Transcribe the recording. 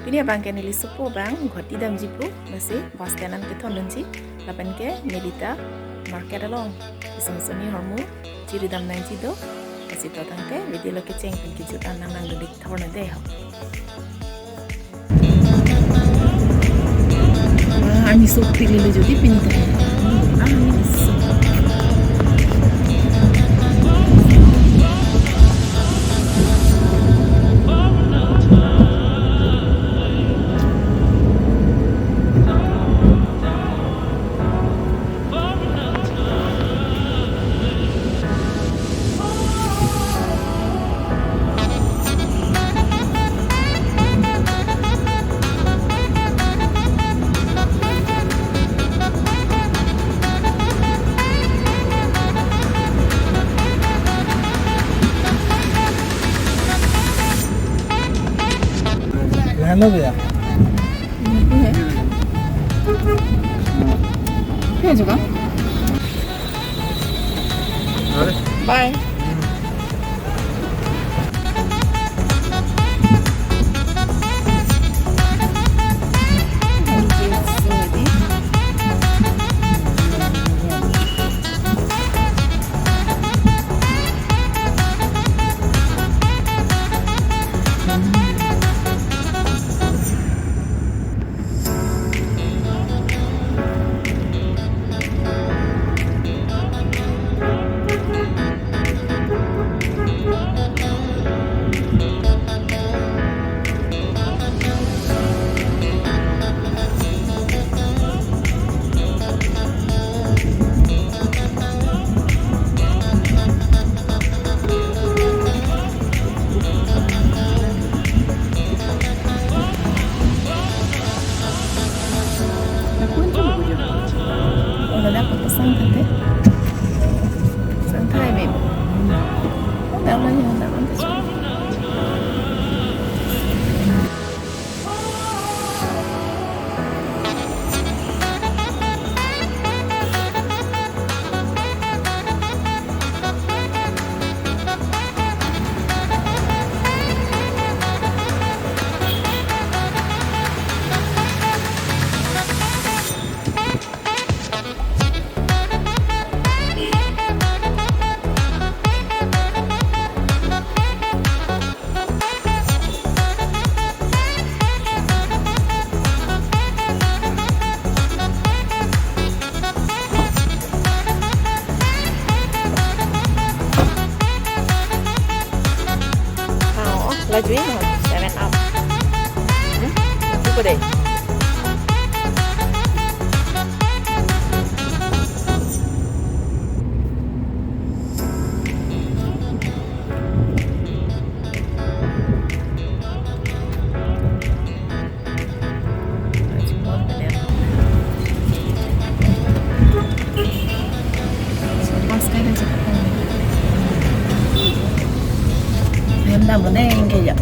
Dunia bangke nili supo bang ghoti dam jipu nasi bas kanan ke thon lunci lapan ke medita market along isong-songi hormu ciri dam nang jido kasi to tangke video lo keceng pen kejutan nang nang dedik thorna deh. Wah, ani sok pilih jadi pintar. Ani sok. Hello भैया 해줘가? 바이. Olah dapat pesan tadi. Santai mem. Dah lah yang dah nanti. Lajuin no, 7 up. Apa deh? Em đang muốn em kìa.